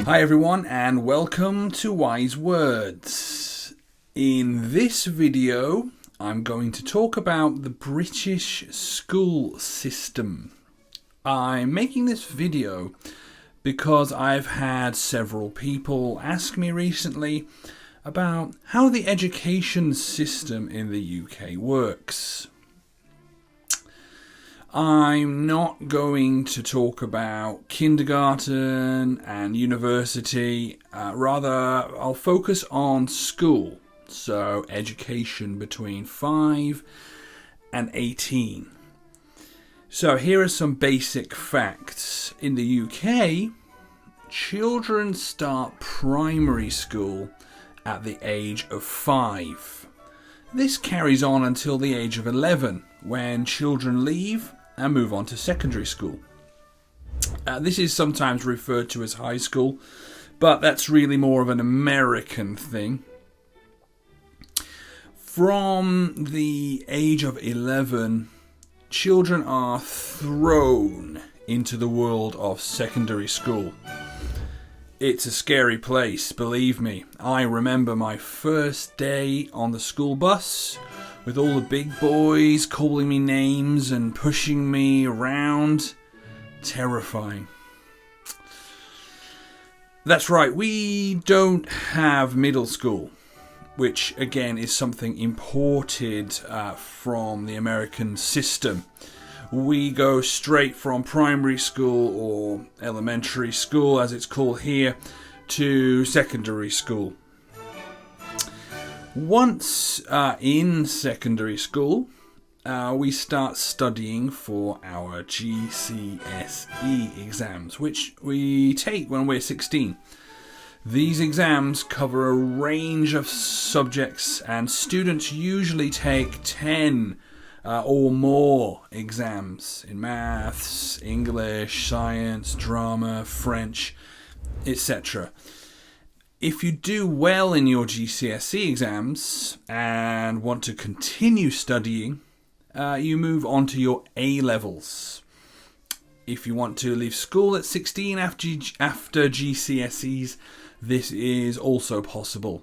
Hi everyone and welcome to Wise Words. In this video I'm going to talk about the British school system. I'm making this video because I've had several people ask me recently about how the education system in the UK works. I'm not going to talk about kindergarten and university, rather I'll focus on school, so education between 5 and 18. So here are some basic facts. In the UK, children start primary school at the age of 5. This carries on until the age of 11, when children leave and move on to secondary school. This is sometimes referred to as high school, but that's really more of an American thing. From the age of 11, children are thrown into the world of secondary school. It's a scary place, believe me. I remember my first day on the school bus with all the big boys calling me names and pushing me around. Terrifying. That's right, we don't have middle school, which again is something imported from the American system. We go straight from primary school, or elementary school as it's called here, to secondary school. Once in secondary school, we start studying for our GCSE exams, which we take when we're 16. These exams cover a range of subjects, and students usually take 10 or more exams in maths, English, science, drama, French, etc. If you do well in your GCSE exams and want to continue studying, you move on to your A-levels. If you want to leave school at 16 after GCSEs, this is also possible.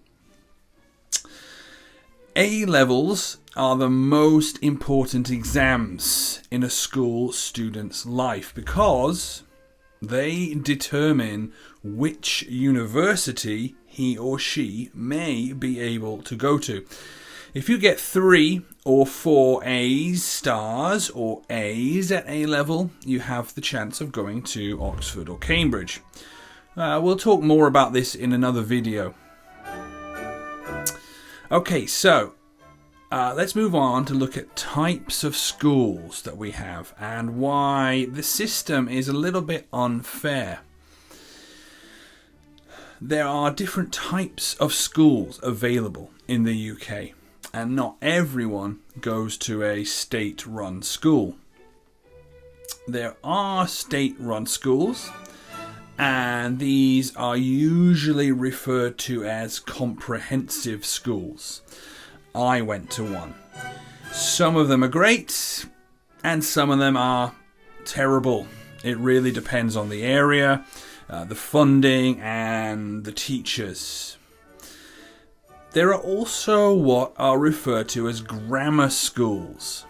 A-levels are the most important exams in a school student's life because they determine which university he or she may be able to go to. If you get 3 or 4 A's, stars, or A's at A-level, you have the chance of going to Oxford or Cambridge. We'll talk more about this in another video. Okay, so let's move on to look at types of schools that we have and why the system is a little bit unfair. There are different types of schools available in the UK, and not everyone goes to a state-run school. There are state-run schools, and these are usually referred to as comprehensive schools. I went to one. Some of them are great, and some of them are terrible. It really depends on the area, the funding, and the teachers. There are also what are referred to as grammar schools.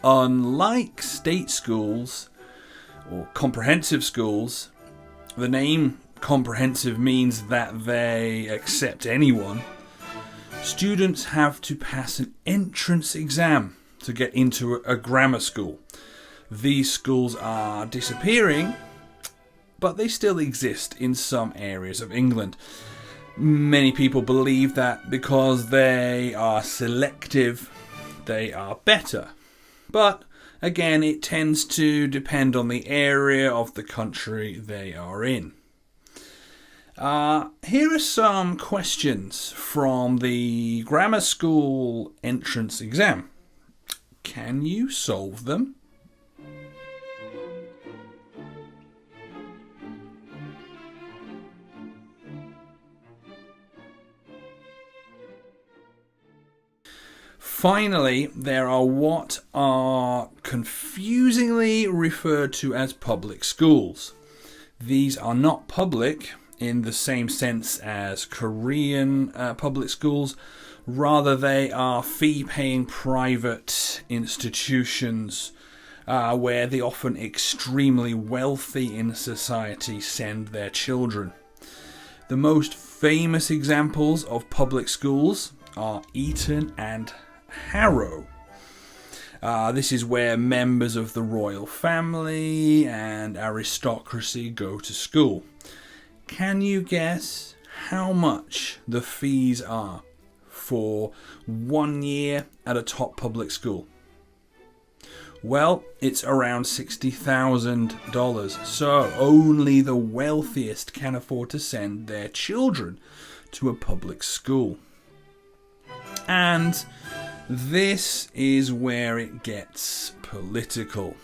Unlike state schools or comprehensive schools, the name comprehensive means that they accept anyone. Students have to pass an entrance exam to get into a grammar school. These schools are disappearing, but they still exist in some areas of England. Many people believe that because they are selective, they are better. But again, it tends to depend on the area of the country they are in. Here are some questions from the grammar school entrance exam. Can you solve them? Finally, there are what are confusingly referred to as public schools. These are not public in the same sense as Korean public schools. Rather, they are fee-paying private institutions where the often extremely wealthy in society send their children. The most famous examples of public schools are Eton and Harrow. This is where members of the royal family and aristocracy go to school. Can you guess how much the fees are for 1 year at a top public school? Well, it's around $60,000. So only the wealthiest can afford to send their children to a public school. And this is where it gets political.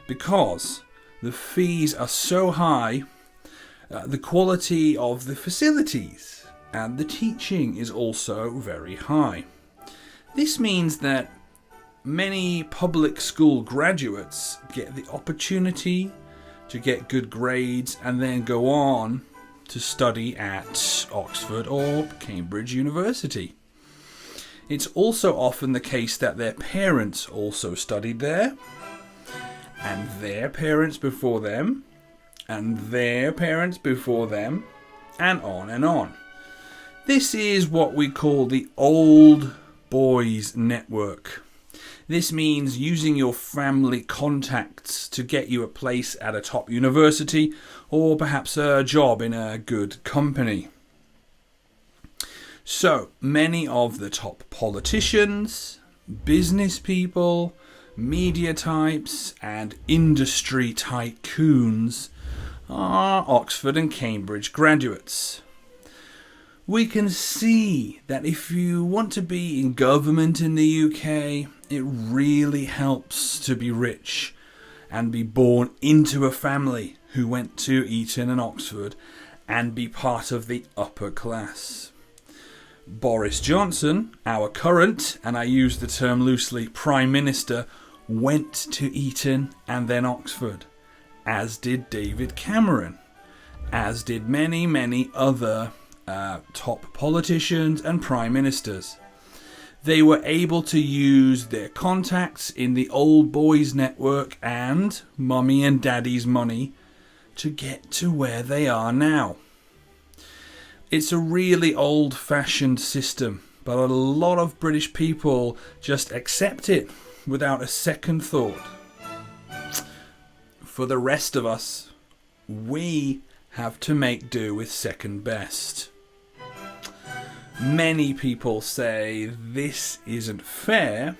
Because the fees are so high, the quality of the facilities and the teaching is also very high. This means that many public school graduates get the opportunity to get good grades and then go on to study at Oxford or Cambridge University. It's also often the case that their parents also studied there, and their parents before them, and their parents before them, and on and on. This is what we call the old boys network. This means using your family contacts to get you a place at a top university or perhaps a job in a good company. So many of the top politicians, business people, media types and industry tycoons are Oxford and Cambridge graduates. We can see that if you want to be in government in the UK, it really helps to be rich and be born into a family who went to Eton and Oxford and be part of the upper class. Boris Johnson, our current, and I use the term loosely, Prime Minister, went to Eton and then Oxford, as did David Cameron, as did many, many other top politicians and prime ministers. They were able to use their contacts in the old boys network and mummy and daddy's money to get to where they are now. It's a really old-fashioned system, but a lot of British people just accept it without a second thought. For the rest of us, we have to make do with second best. Many people say this isn't fair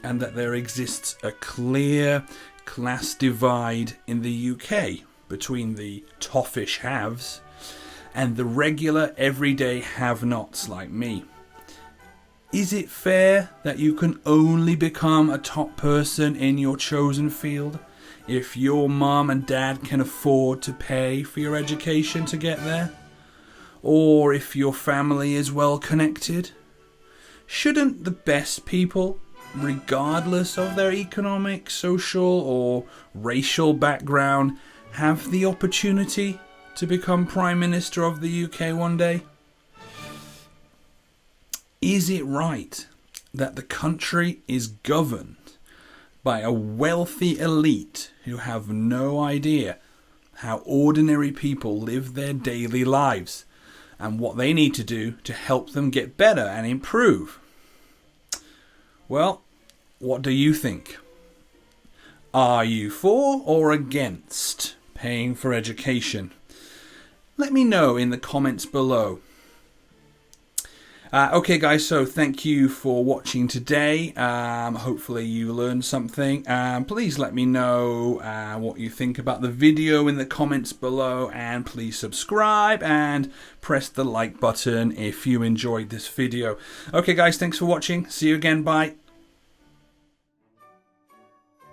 and that there exists a clear class divide in the UK between the toffish haves and the regular everyday have-nots like me. Is it fair that you can only become a top person in your chosen field if your mum and dad can afford to pay for your education to get there? Or if your family is well connected? Shouldn't the best people, regardless of their economic, social or racial background, have the opportunity to become Prime Minister of the UK one day? Is it right that the country is governed by a wealthy elite who have no idea how ordinary people live their daily lives and what they need to do to help them get better and improve? Well, what do you think? Are you for or against paying for education? Let me know in the comments below. Okay guys, so thank you for watching today. Hopefully you learned something. Please let me know what you think about the video in the comments below, and please subscribe and press the like button if you enjoyed this video. Okay guys, thanks for watching. See you again. Bye.